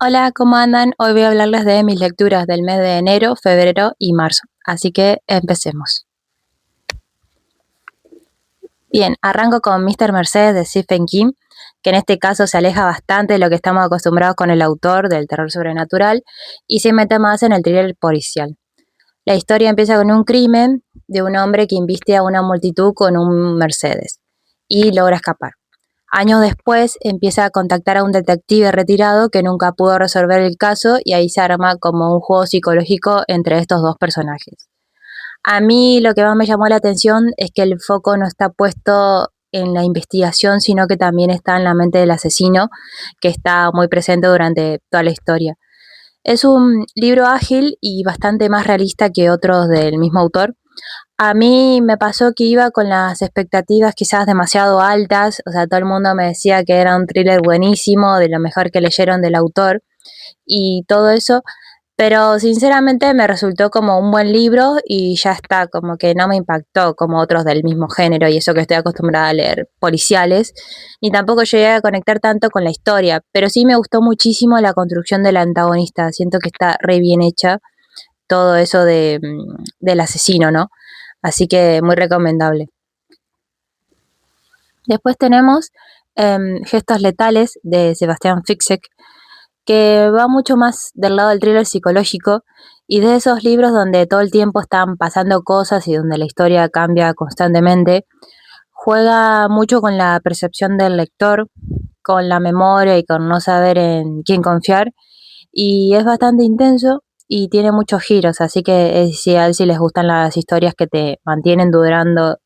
Hola, ¿cómo andan? Hoy voy a hablarles de mis lecturas del mes de enero, febrero y marzo. Así que empecemos. Bien, arranco con Mr. Mercedes de Stephen King, que en este caso se aleja bastante de lo que estamos acostumbrados con el autor del terror sobrenatural y se mete más en el thriller policial. La historia empieza con un crimen de un hombre que embiste a una multitud con un Mercedes y logra escapar. Años después empieza a contactar a un detective retirado que nunca pudo resolver el caso y ahí se arma como un juego psicológico entre estos dos personajes. A mí lo que más me llamó la atención es que el foco no está puesto en la investigación, sino que también está en la mente del asesino, que está muy presente durante toda la historia. Es un libro ágil y bastante más realista que otros del mismo autor. A mí me pasó que iba con las expectativas quizás demasiado altas, o sea, todo el mundo me decía que era un thriller buenísimo, de lo mejor que leyeron del autor y todo eso, pero sinceramente me resultó como un buen libro y ya está, como que no me impactó como otros del mismo género y eso que estoy acostumbrada a leer policiales, ni tampoco llegué a conectar tanto con la historia, pero sí me gustó muchísimo la construcción del antagonista, siento que está re bien hecha todo eso del asesino, ¿no? Así que muy recomendable. Después tenemos Gestos Letales de Sebastián Fitzek, que va mucho más del lado del thriller psicológico y de esos libros donde todo el tiempo están pasando cosas y donde la historia cambia constantemente. Juega mucho con la percepción del lector, con la memoria y con no saber en quién confiar. Y es bastante intenso y tiene muchos giros, así que es ideal si les gustan las historias que te mantienen dudando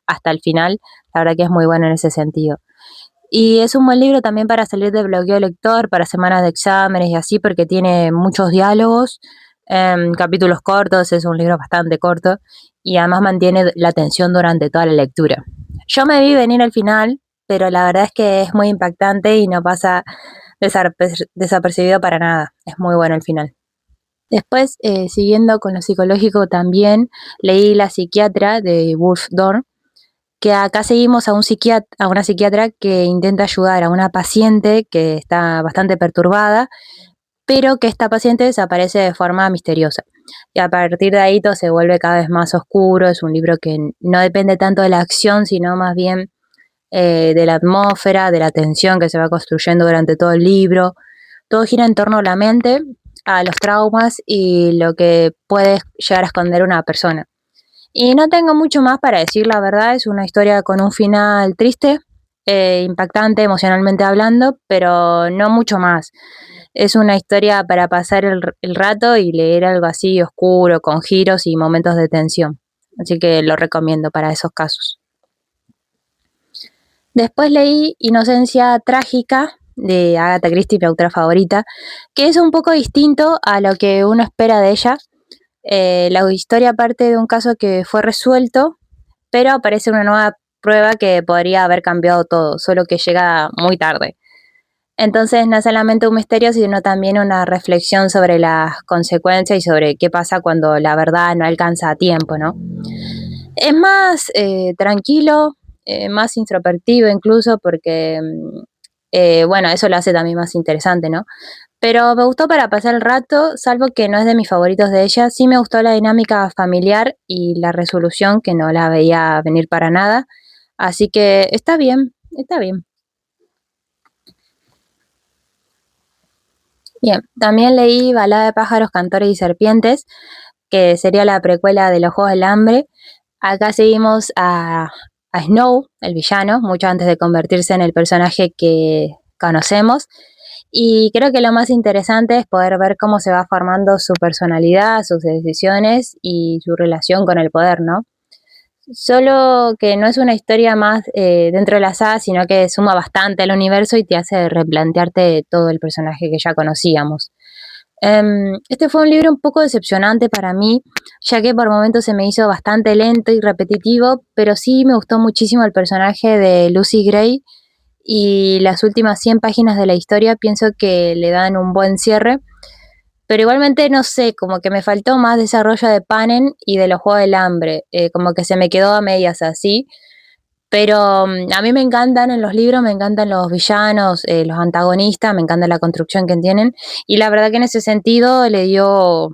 hasta el final. La verdad que es muy bueno en ese sentido. Y es un buen libro también para salir del bloqueo lector, para semanas de exámenes y así, porque tiene muchos diálogos, capítulos cortos, es un libro bastante corto y además mantiene la atención durante toda la lectura. Yo me vi venir al final, pero la verdad es que es muy impactante y no pasa desapercibido para nada. Es muy bueno el final. Después, siguiendo con lo psicológico también, leí La psiquiatra de Wolf Dorn, que acá seguimos a una psiquiatra que intenta ayudar a una paciente que está bastante perturbada, pero que esta paciente desaparece de forma misteriosa. Y a partir de ahí todo se vuelve cada vez más oscuro. Es un libro que no depende tanto de la acción, sino más bien de la atmósfera, de la tensión que se va construyendo durante todo el libro. Todo gira en torno a la mente, a los traumas y lo que puede llegar a esconder una persona. Y no tengo mucho más para decir, la verdad, es una historia con un final triste, impactante emocionalmente hablando, pero no mucho más. Es una historia para pasar el rato y leer algo así oscuro, con giros y momentos de tensión. Así que lo recomiendo para esos casos. Después leí Inocencia Trágica de Agatha Christie, mi autora favorita, que es un poco distinto a lo que uno espera de ella. La historia parte de un caso que fue resuelto, pero aparece una nueva prueba que podría haber cambiado todo, solo que llega muy tarde. Entonces no es solamente un misterio, sino también una reflexión sobre las consecuencias y sobre qué pasa cuando la verdad no alcanza a tiempo, ¿no? Es más tranquilo, más introspectivo incluso, porque, bueno, eso lo hace también más interesante, ¿no? Pero me gustó para pasar el rato, salvo que no es de mis favoritos de ella. Sí me gustó la dinámica familiar y la resolución, que no la veía venir para nada. Así que está bien, está bien. Bien, también leí Balada de pájaros, cantores y serpientes, que sería la precuela de Los Juegos del Hambre. Acá seguimos a Snow, el villano, mucho antes de convertirse en el personaje que conocemos. Y creo que lo más interesante es poder ver cómo se va formando su personalidad, sus decisiones y su relación con el poder, ¿no? Solo que no es una historia más dentro de la saga, sino que suma bastante al universo y te hace replantearte todo el personaje que ya conocíamos. Este fue un libro un poco decepcionante para mí, ya que por momentos se me hizo bastante lento y repetitivo, pero sí me gustó muchísimo el personaje de Lucy Gray y las últimas 100 páginas de la historia pienso que le dan un buen cierre, pero igualmente no sé, como que me faltó más desarrollo de Panem y de los Juegos del Hambre, como que se me quedó a medias así, Pero a mí me encantan en los libros, me encantan los villanos, los antagonistas, me encanta la construcción que tienen. Y la verdad que en ese sentido le dio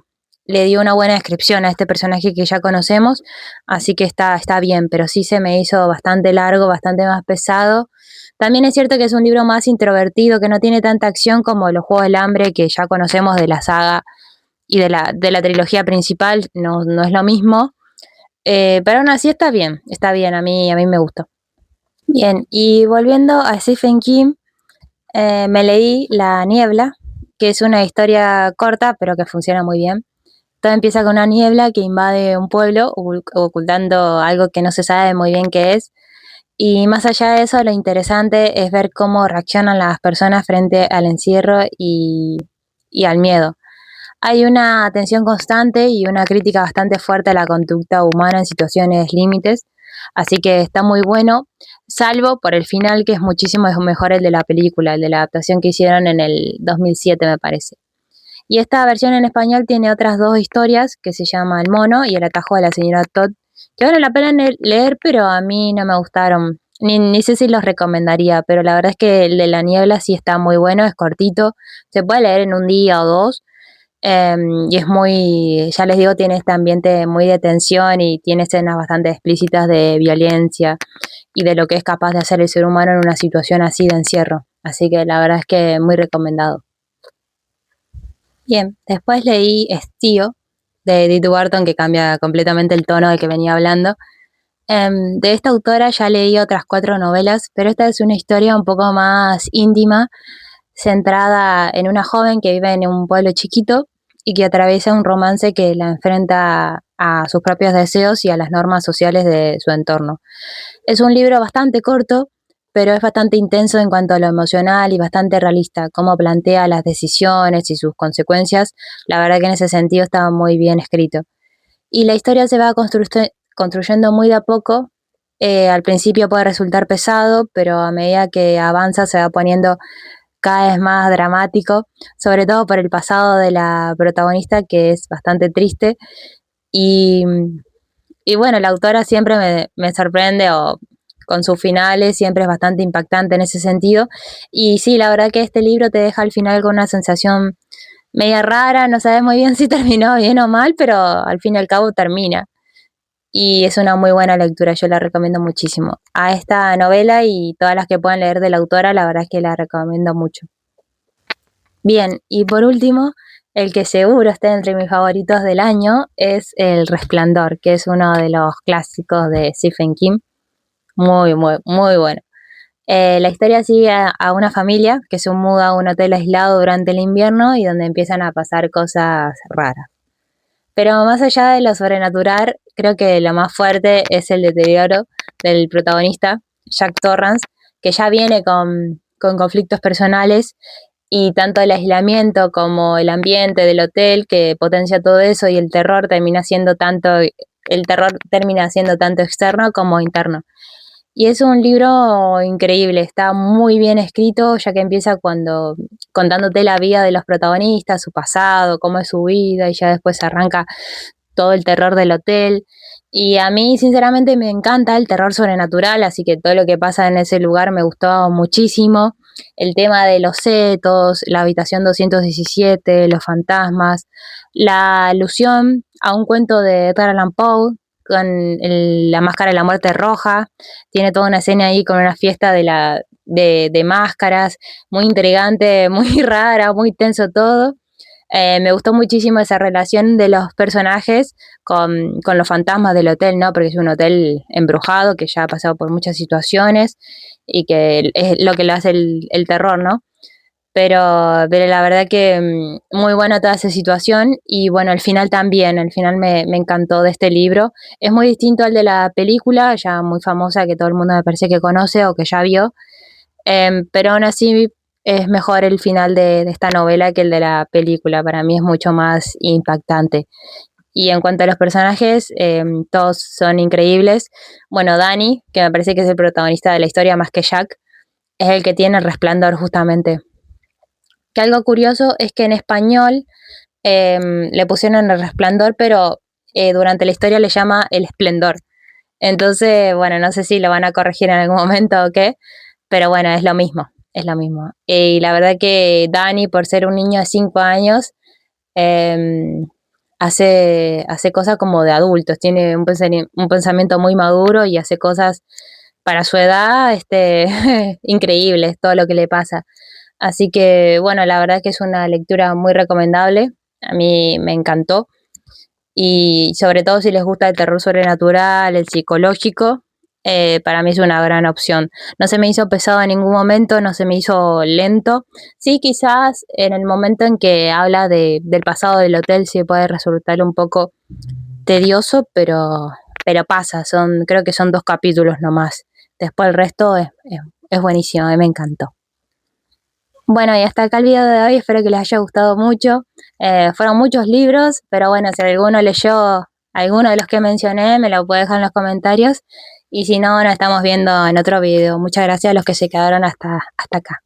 una buena descripción a este personaje que ya conocemos, así que está bien, pero sí se me hizo bastante largo, bastante más pesado. También es cierto que es un libro más introvertido, que no tiene tanta acción como los Juegos del Hambre que ya conocemos de la saga y de la trilogía principal, no, no es lo mismo. Pero aún así está bien, a mí me gustó. Bien, y volviendo a Stephen King, me leí La Niebla, que es una historia corta, pero que funciona muy bien. Todo empieza con una niebla que invade un pueblo, ocultando algo que no se sabe muy bien qué es. Y más allá de eso, lo interesante es ver cómo reaccionan las personas frente al encierro y al miedo. Hay una tensión constante y una crítica bastante fuerte a la conducta humana en situaciones límites, así que está muy bueno, salvo por el final que es muchísimo mejor el de la película, el de la adaptación que hicieron en el 2007 me parece. Y esta versión en español tiene otras dos historias que se llama El mono y El atajo de la señora Todd, que valen la pena leer, pero a mí no me gustaron. Ni sé si los recomendaría, pero la verdad es que el de la niebla sí está muy bueno, es cortito, se puede leer en un día o dos. Y es muy, ya les digo, tiene este ambiente muy de tensión y tiene escenas bastante explícitas de violencia y de lo que es capaz de hacer el ser humano en una situación así de encierro. Así que la verdad es que muy recomendado. Bien, después leí Estío de Edith Wharton, que cambia completamente el tono del que venía hablando. De esta autora ya leí otras cuatro novelas, pero esta es una historia un poco más íntima, centrada en una joven que vive en un pueblo chiquito y que atraviesa un romance que la enfrenta a sus propios deseos y a las normas sociales de su entorno. Es un libro bastante corto, pero es bastante intenso en cuanto a lo emocional y bastante realista, cómo plantea las decisiones y sus consecuencias. La verdad que en ese sentido estaba muy bien escrito. Y la historia se va construyendo muy de a poco. Al principio puede resultar pesado, pero a medida que avanza se va poniendo cada vez más dramático, sobre todo por el pasado de la protagonista, que es bastante triste. Y, y bueno, la autora siempre me sorprende o con sus finales, siempre es bastante impactante en ese sentido. Y sí, la verdad que este libro te deja al final con una sensación media rara, no sabes muy bien si terminó bien o mal, pero al fin y al cabo termina. Y es una muy buena lectura, yo la recomiendo muchísimo. A esta novela y todas las que puedan leer de la autora, la verdad es que la recomiendo mucho. Bien, y por último, el que seguro está entre mis favoritos del año es El Resplandor, que es uno de los clásicos de Stephen King. Muy bueno. La historia sigue a una familia que se muda a un hotel aislado durante el invierno y donde empiezan a pasar cosas raras. Pero más allá de lo sobrenatural, creo que lo más fuerte es el deterioro del protagonista, Jack Torrance, que ya viene con conflictos personales y tanto el aislamiento como el ambiente del hotel que potencia todo eso y el terror termina siendo tanto externo como interno. Y es un libro increíble, está muy bien escrito, ya que empieza cuando contándote la vida de los protagonistas, su pasado, cómo es su vida, y ya después arranca todo el terror del hotel. Y a mí, sinceramente, me encanta el terror sobrenatural, así que todo lo que pasa en ese lugar me gustó muchísimo. El tema de los setos, la habitación 217, los fantasmas, la alusión a un cuento de Edgar Allan Poe con la máscara de la muerte roja. Tiene toda una escena ahí con una fiesta de máscaras, muy intrigante, muy rara, muy tenso todo. Me gustó muchísimo esa relación de los personajes con los fantasmas del hotel, ¿no? Porque es un hotel embrujado que ya ha pasado por muchas situaciones y que es lo que le hace el terror, ¿no? Pero la verdad que muy buena toda esa situación y bueno, el final también, el final me encantó de este libro. Es muy distinto al de la película, ya muy famosa que todo el mundo me parece que conoce o que ya vio, pero aún así es mejor el final de esta novela que el de la película. Para mí es mucho más impactante. Y en cuanto a los personajes, todos son increíbles. Bueno, Danny, que me parece que es el protagonista de la historia más que Jack, es el que tiene el resplandor justamente. Que algo curioso es que en español le pusieron el resplandor, pero durante la historia le llama el esplendor. Entonces, bueno, no sé si lo van a corregir en algún momento o qué, pero bueno, es lo mismo, es lo mismo. Y la verdad que Dani, por ser un niño de 5 años, eh, hace cosas como de adultos, tiene un pensamiento muy maduro y hace cosas para su edad, increíbles, todo lo que le pasa. Así que, bueno, la verdad que es una lectura muy recomendable, a mí me encantó. Y sobre todo si les gusta el terror sobrenatural, el psicológico, para mí es una gran opción. No se me hizo pesado en ningún momento, no se me hizo lento. Sí, quizás en el momento en que habla del pasado del hotel sí puede resultar un poco tedioso, pero pasa, creo que son 2 capítulos nomás. Después el resto es buenísimo, a mí me encantó. Bueno, y hasta acá el video de hoy, espero que les haya gustado mucho. Fueron muchos libros, pero bueno, si alguno leyó alguno de los que mencioné, me lo puede dejar en los comentarios. Y si no, nos estamos viendo en otro video. Muchas gracias a los que se quedaron hasta acá.